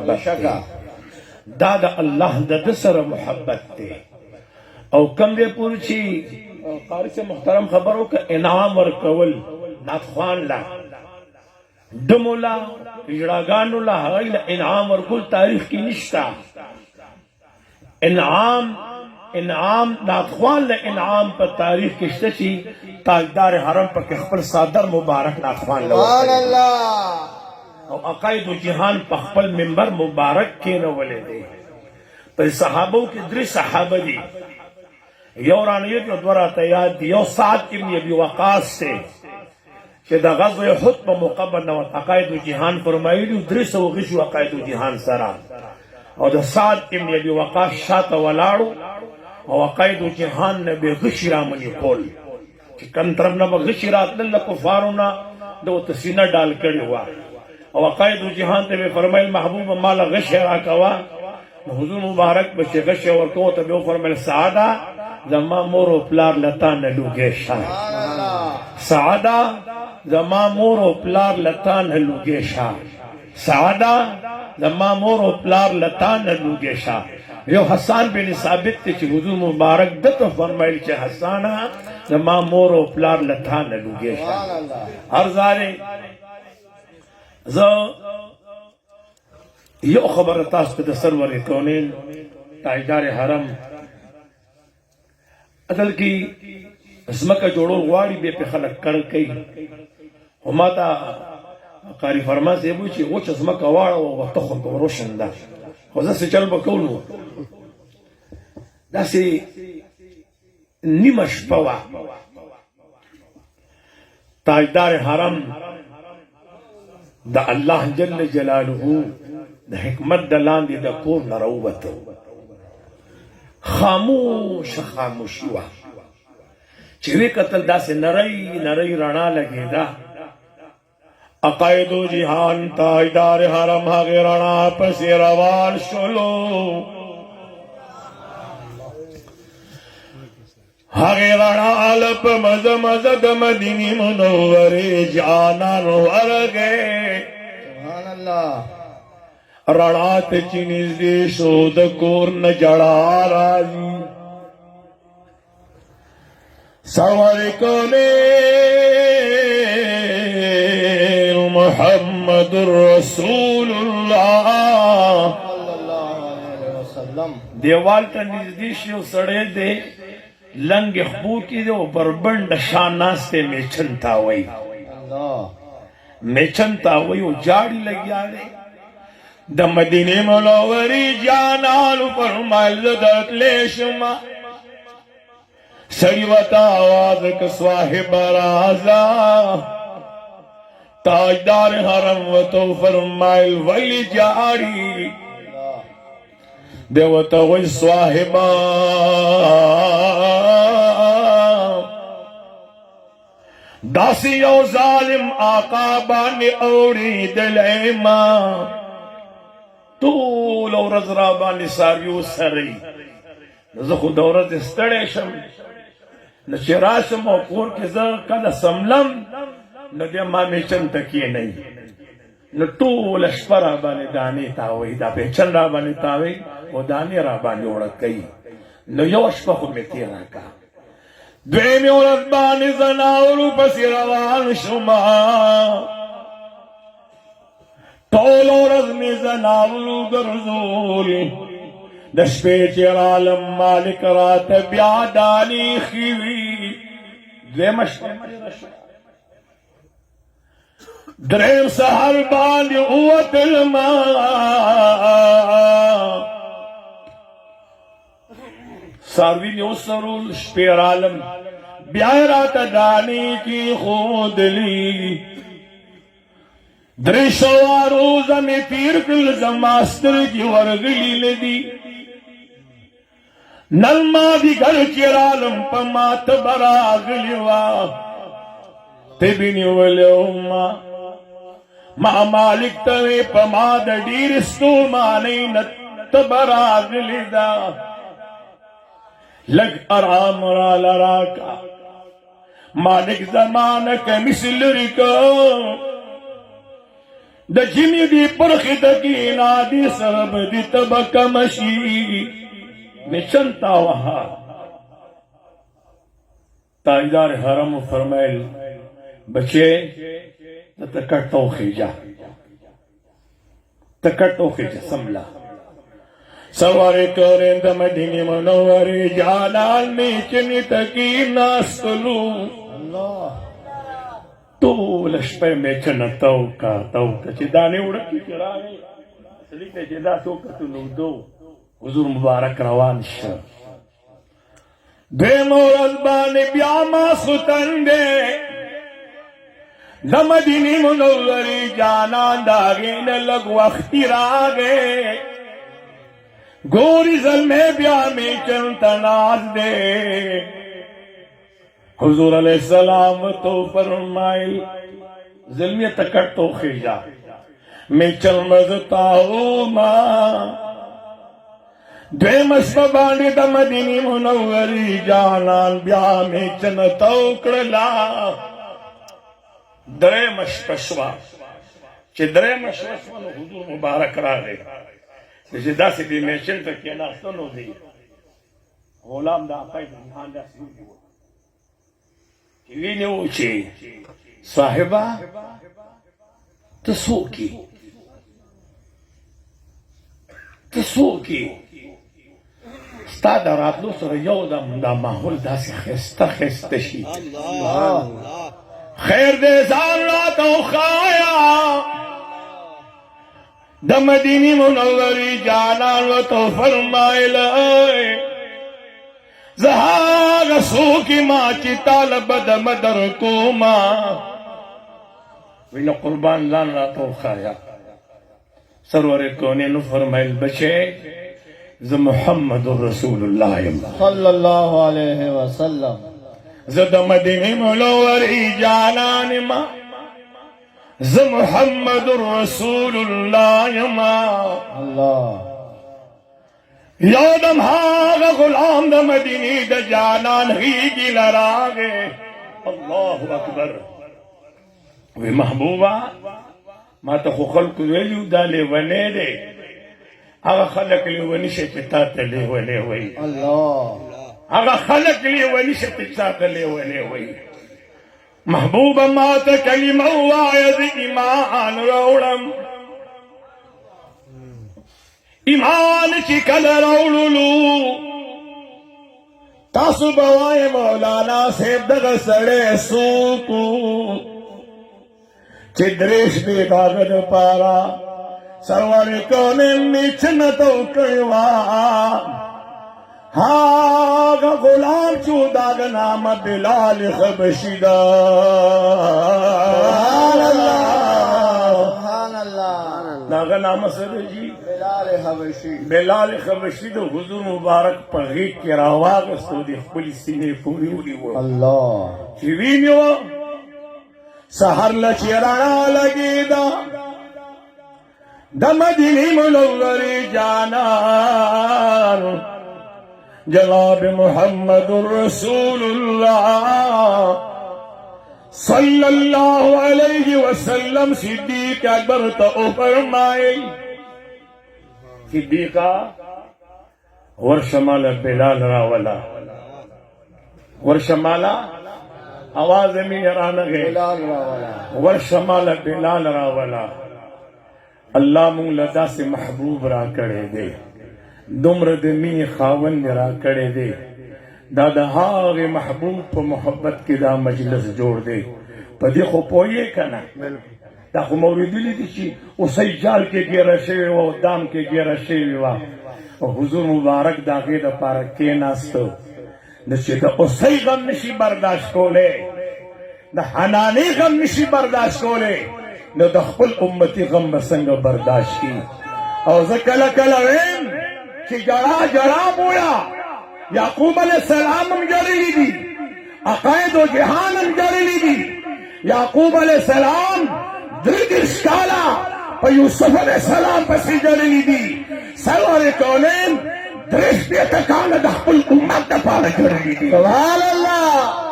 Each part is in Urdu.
محبت تے دا دا اللہ دا دسر محبت تے او کم بے پورچی قاری سے محترم خبروں کا انعام ورکول ناتخوان لا دمولا اجراگانو لا غیل انعام ورکول تاریخ کی نشتا انعام ناتخوان لا انعام پر تاریخ کشتا چی تاجدار حرم پر کخبر صادر مبارک ناتخوان لا او عقائد و جہان پر خپل منبر مبارک کے نولے دے پر صحابوں کی دری صحابہ دی یو رانیت و دورات یاد دی یو سعد ابن ابی وقاص سے کہ دا غزو حد پا مقبل نوات عقائد و جہان فرمائیلی و دری سو غشو عقائد و جہان سرا اور دا سعد ابن ابی وقاص شاعت ولاڑو اور عقائد و جہان نے بے غشی رامنی قول کہ کم طرف نبا غشی رات للہ کفارونا دو تسینہ ڈال کری ہوا اور عقائد و جہان تے بے فرمائل محبوب مالا غشی راکوا حضور مبارک بچے غشی ورکو تا بے فرمائل سعادہ زما مور و پلار لتا نلوگے شاہ سعادہ زما مور و پلار لتا نلوگے شاہ سعادہ زما مور و پلار لتا نلوگے شاہ یو حسان بن ثابت تے چی حضور مبارک دتو فرمائل چے حسانا زما مور و پلار لتا نلوگے شاہ ہر زارے یو خبر تاس پہ سرور کونین تاجدار حرم اصل کی اسمکا جوڑو غواری بے پہ خلق کر کئی ہما تا قاری فرما سے بوچی وچ اسمکا وارا و تخم کو روشن دا خوزا سے چل بکولو دا سے نیمش پوا تاجدار حرم دا اللہ جل جلالہ دا حکمت دلان دی دا کور نروبتو خاموش خاموشیوا چوی قتل دا سے نرئی رنا لگے دا عقائد و جہان تاجدار حرم حقی رنا پسی روان شلو حقی رنا علپ مزد مدینی منوری جانا نور گئے سبحان اللہ رڑات چینیز دے شود کور نجڑا راضی سرور کنے محمد رسول اللہ دیوال تا نزدیشی و سڑے دے لنگ خبو کی دے و بربند شاناستے میں چھنتا ہوئی و جاڑی لگی آلے دا مدینی منوری جانالو فرمائل درد لیشما سریوتا آواز کا صاحب رازا تاجدار حرم و تو فرمائل ولی جاری دیوتا وی صاحبا داسی او ظالم آقا بانی اوڑی دلیما طول و رزرابانی ساریو سری نزخو دورت استڑے شم نچراشم و کور کے زر کد سملم ندیا مامی چند تکیے نہیں نطول اشپر آبانی دانی تاوی دا پیچن رابانی تاوی و دانی رابانی اڑک گئی نیو اشپر خود میں تیرا کا دویمی اولد بانی زناولو پسی روان شما طول و رزمی زناولو گرزولی دش پیچ عالم مالک رات بیادانی خیوی دیمش دریم سہر بانی اوت الماء ساروی نے اس سرول شپیر عالم بیارات دانی کی خود لی درشوا روزہ میں پیر کل زماستر کی ورگلی لدی نلما دی گھر چیر عالم پمات براغلیوا تبینی ولیوما ما مالک توی پماد ڈیرستو مانی نت براغلی دا لگ ارام را لراکا مالک زمانہ کے مثل رکو د جمی دی پرخی دکینا دی سرب دی تبک مشی میچنتا وہا تاجدار حرم فرمائل بچے تکٹو خیجا تکٹو خیجا سملا سواری کرند مدینی منوری جانال نیچنی تکی ناستلو طول شپه میچن توکا چې دانې وړکې چې راغی سړي ته چې دا څو کتلو دو حضور مبارک روان شه دویم ورځ باندې بیا ماخوتن دی د مدینې منورې جانان د هغې نه لږ وختي راغی ګوري زلمی بیا میچن ته ناست دی حضور علیہ السلام تو فرمائے ظلمی تکٹ تو خیجا میں چل مزتا ہوں ماں دوے مسببانی دا مدینی منوری جانان بیا میں چن توکڑلا درے مشپشوا چھ درے مشپشوا نو حضور مبارک را گئے جیسے دا سی دی میں چن تک یہ ناستنو دی غلام دا آقای دنیان دا سی دی ویني وچی صاحبہ تسوکی ستا دا راتلو سر یو دا ماحول دا سی خست شی خیر دے زان راتو خایا دا مدینی منوری جانان و تو فرمائے لائے زہاگ سوکی ماں چی طالب دمدر کو ماں وینا قربان لان راتو خایا سرور کونین فرمائل بچے ز محمد رسول اللہ صلی اللہ علیہ وسلم زد مدینی منوری جانان ماں ز محمد رسول اللہ ماں اللہ یودم ہاگ غلام دا مدینی دا جانان ہی کی لراغے اللہ اکبر وی محبوبہ ما تا خو خلق ویلیو دا لیوانے دے آگا خلق لیوانی سے پتا تا لیوانے ہوئی اللہ آگا خلق لیوانی سے پتا تا لیوانے ہوئی محبوبہ ما تا کلمہ وائد ایمان روڑم ایمان چی کل روڑلو تاسو بوائے مولانا سیب دغ سڑے سوکو چی دریش دی کاغد پارا سرور کونین نیچن تو کڑوا ہاگا غلام چو داگ نام بلال خبشی دا سبحان اللہ داغ نام سر جی بلال حبشی بلال خبشی دو حضور مبارک پر غیق کی راواغ استو دی خپلی سینے پوری ہوئی وہ اللہ چیوینیو سہر لچیرانا لگی دا دا مدینی منوری جانان جناب محمد رسول اللہ صلی اللہ علیہ وسلم صدیق اکبر تو فرمائے صدیقہ ورشمال بلال راولا ورشمالا آواز میں رانگے بلال راولا ورشمال بلال راولا اللہ مونگ لدا سے محبوب را کڑے دے دمر دمی خاون را کڑے دے دادا ہاغ محبوب پا محبت کی دا مجلس جوڑ دے پا دی خو پوئیے کنا دا خو موردی لی دی چی اسی جال کے گیرہ شوی و دام کے گیرہ شوی و حضور مبارک دا غید پارکے ناستو دا چی دا اسی غم نشی برداشت کولے دا حنانی غم نشی برداشت کولے دا خپل امتی غم بسنگ برداشت کی او زکل کلوین چی جڑا جڑا بویا یعقوب علیہ السلام ہم جڑی دی عقائد و جہان ہم جڑی دی یعقوب علیہ السلام درد اشکالا پا یوسف علیہ السلام پسی جڑی دی سرور کونین درش بیتکان دخپل امت دپارا جڑی دی سبحان اللہ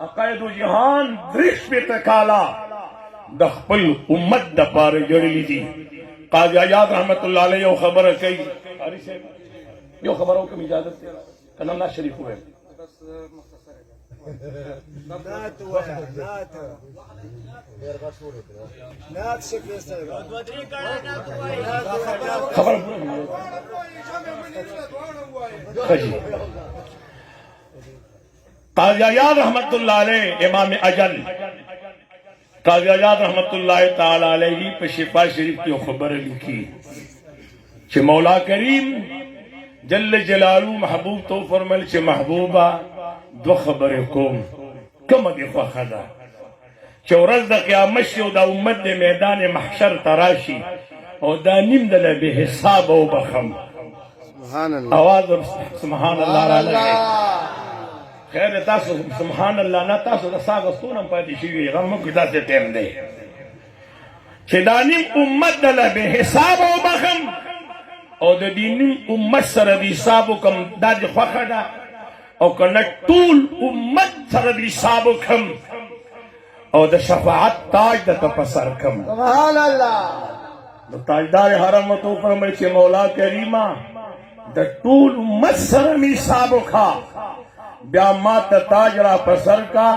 عقائد و جہان درش بیتکالا د خپل امت د پاره جوړلې دي قاضي عیاض رحمت الله علیه یو خبره کوي قاری صاحب یو خبره کوم اجازه ته کنه نا شریف وې خبر قاضی عیاض رحمت اللہ علیہ امام اجل قاضی عیاض رحمت اللہ تعالی علیہ پہ شفا شریف کی خبر لکھی کہ مولا کریم جل جلالو محبوب تو فرمل کہ محبوبہ دو خبر کوم کم دی خدا کہ ورځ د قیامت شو دا امت د میدان محشر تراشی او دا نیم دل به حساب او بخم سبحان الله آواز سبحان الله را لګي خیر تاسو سبحان الله نه تاسو د ساغستونم پاتې شي غم کې داسې ټیم دی چې دا نیم امت دل به حساب او بخم او د دین امت سره د حساب کوم د خوخه ده او کنه ټول امت سره د حساب کوم او د شفاعت تاج د تپسر کم سبحان الله د تاجدار حرم تو فرمای چې مولا کریما د ټول امت سره می حساب وکا بیا ما ته تاج را پسر کا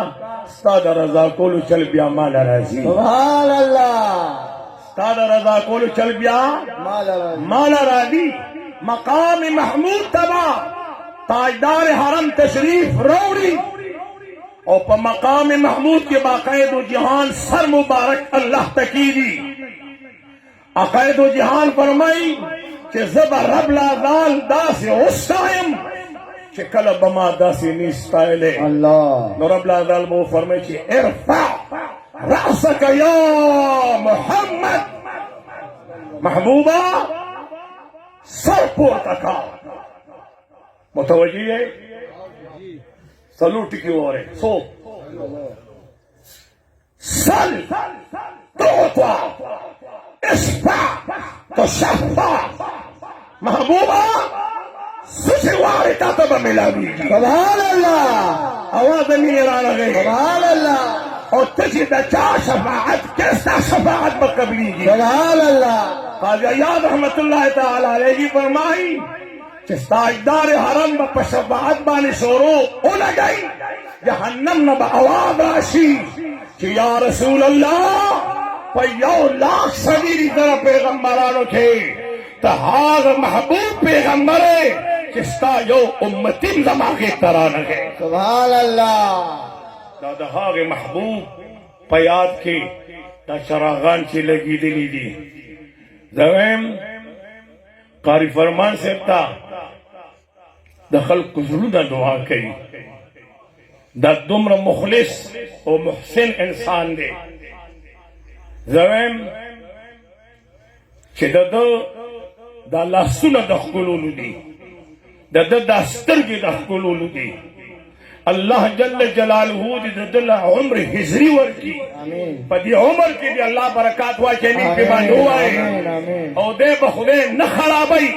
استاد رضا کول چل بیا ما ناراضي سبحان الله استاد رضا کول چل بیا ما ناراضي مقام محمود تبا تاجدار حرم تشریف روڑی اور پا مقام محمود کے باقاعد و جہان سر مبارک اللہ تکیلی عقائد و جہان فرمائی کہ زبا رب لازال دا سے غصائم کہ کل بما دا سے نیستائلے اللہ نو رب لازال وہ فرمائی کہ ارفع رأسک یا محمد محبوبہ سر پورتکا متوجہ ہے سلوٹ کی اور سو سل توتا اشفا تشفا محبوبہ سچواری کا تب ملا بھی سبحان اللہ آواز میرا لگے سبحان اللہ اور تجد چا شفاعت کیسا شفاعت بقبلی گی سبحان اللہ قاضی عیاض رحمت اللہ تعالی علیہ فرمائی کہ تاجدار حرم با شفاعت بانی شورو ہو لگئی جہنم نہ با آواز راشی کہ یا رسول اللہ پیو لاکھ صدیری طرح پیغمبرانو کے تہاغ محبوب پیغمبرے کستا یو امتیم زماغی ترانگے سبحان اللہ دہاغ محبوب پیاد کے دا چراغان چی لگی دلی دی دویم قاری فرمان سیبتا دخل کزلو دا دعا کئی دا دمر مخلص و محسن انسان دے زویم چه دا لحسون دخلولو دی دا دسترگی دخلولو دی اللہ جل جلالہ دی دل عمر حضری ورکی پا دی عمر کی دی اللہ برکات ہوا چینی پی باندو آئے او دے بخودے نخرابئی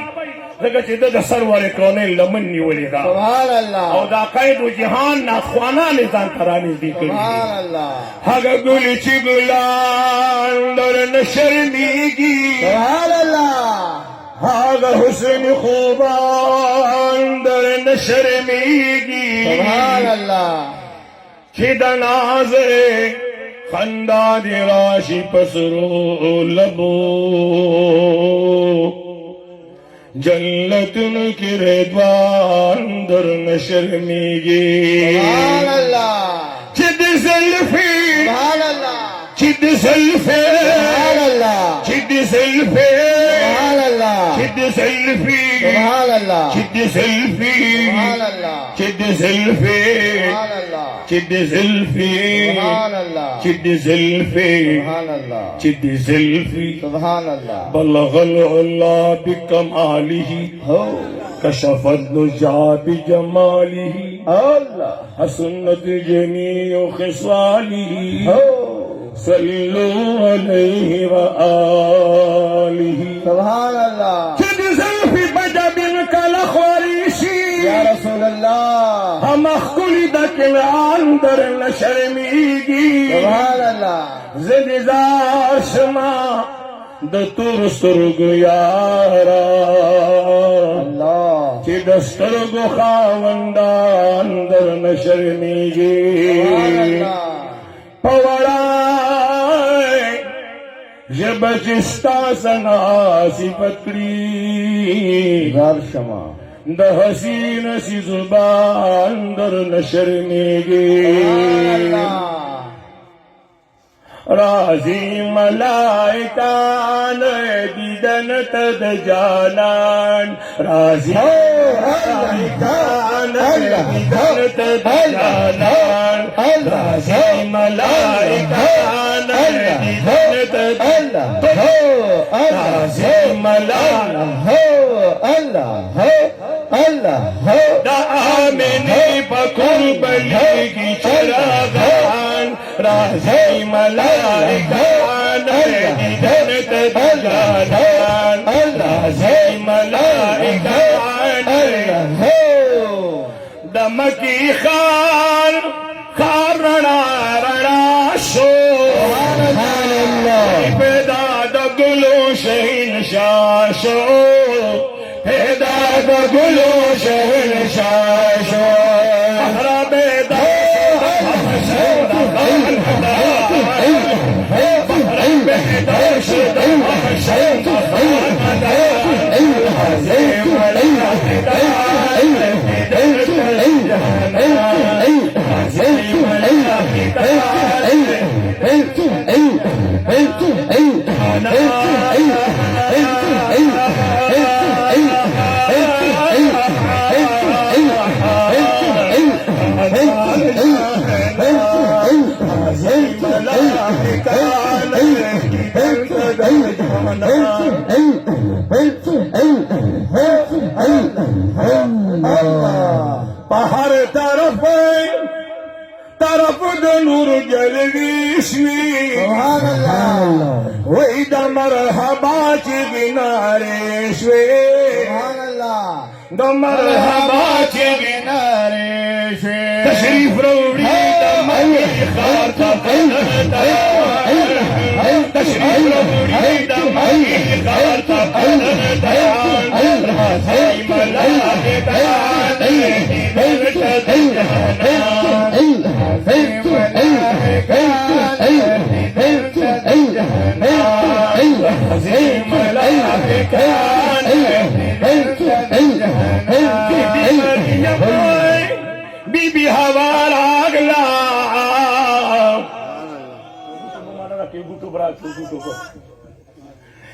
لگا چی دا سرور کونین لمن نیولی دا سبحان اللہ او دا قید و جہان ناخوانا نزان ترانی دی کری سبحان اللہ حقا گلی چی گلان در نشرمیگی سبحان اللہ حقا حسن خوبان در نشرمیگی سبحان اللہ چی دا نازر خندا دی راشی پسرو لبو جنتن کی ردوان در نشرمیگی سبحان اللہ چد زلفی سبحان اللہ چد زلفی سبحان اللہ چد زلفی سبحان اللہ چد زلفی سبحان اللہ چد زلفی سبحان اللہ چد زلفی سبحان اللہ چد زلفی سبحان اللہ چد زلفی سبحان اللہ چد زلفی سبحان اللہ بلغ العلا بکماله ہو كشف الدجى بجماله اللہ حسنت جميع خصاله ہو صلوا عليه وآله سبحان اللہ كد زلفي بدا بالك الأخواريشي یا رسول اللہ هم اخکلی دا کنعان در نشرمیگی سبحان اللہ زدزار شما د تور سترگو یارا اللہ چی د سترگو خاوندان در نشرمیگی پوڑای جب جستا سناسی پتری غار شما د حسین سی زبان در نشرمیگی راضی ملائکان دیدن تد جانان راضی ملائکان دیدن تد جانان راضی ملائکان دیدن تد راضی اللہ دا آمنی پقربلی کی چراغان راضی ملائکان دیدن تد جانان راضی ملائکان دمکی خار رنا رنا شو پیدا دا گلو شہین شاشو پیدا دا گلو شہین شاشو ربیدا پہر طرف نور جلویشوی وی دا مرحبا چی گناریشوی دا مرحبا چی گناریشوی تشریف روڑی دا مکی خار تا تشریف روڑی دا مکی خار تا راضی ملائکان دیدن تد جانان بی بی حوال آگلا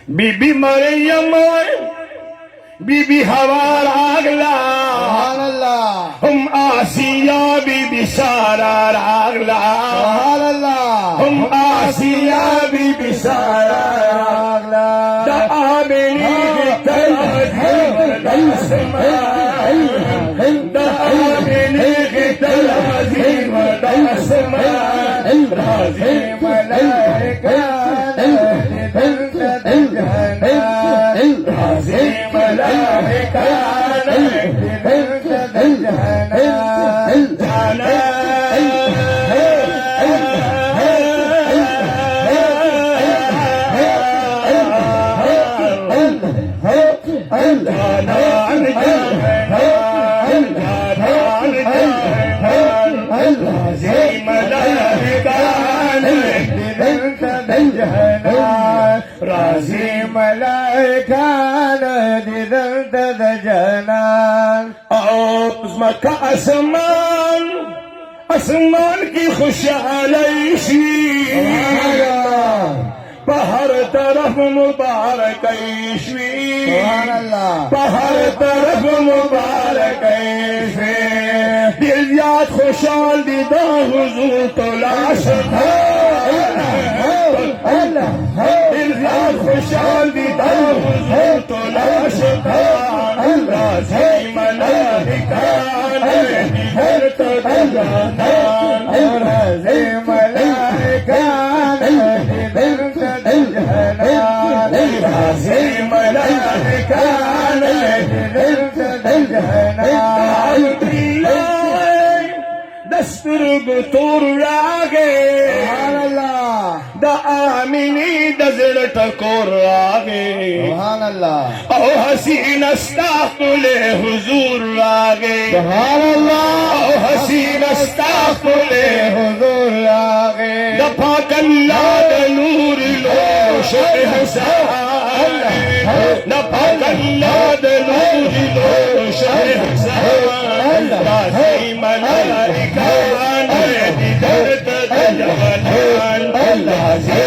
بی بی مریم بی بی حوال آگلا ہم آسیہ بی بی سارا راگلا ہم آسیہ بی بی سارا راگلا دا آمنی تلازیم داسمان دا آمنی تلازیم داسمان راضی ملائکان دیدن تد جانان راضی ملائکان دیدن تد جانان راضی ملائکان دیدن تد جانان راضی ملائکان دیدن تد جانان مکہ آسمان کی خوشحالی شی پہر طرف مبارک ایشوی پہر طرف مبارک ایشوی دل یاد خوشحال دیدہ حضور تو لاش تھا دل یاد خوشحال دیدہ حضور تو لاش تھا راضی ملائکان دیدن تد جانان راضی ملائکان دیدن تد جانان راضی ملائکان دیدن تد جانان دسترګو تور راغې سبحان الله د آمینې د زړه ټکور راغې سبحان الله او حسین ستا ښکلی حضور راغې سبحان الله او حسین ستا ښکلی حضور راغې د پاک الله د نور لوش احسان د پاک الله د نور لوش احسان راځي ملائکه نه دي درته د جوانان راځي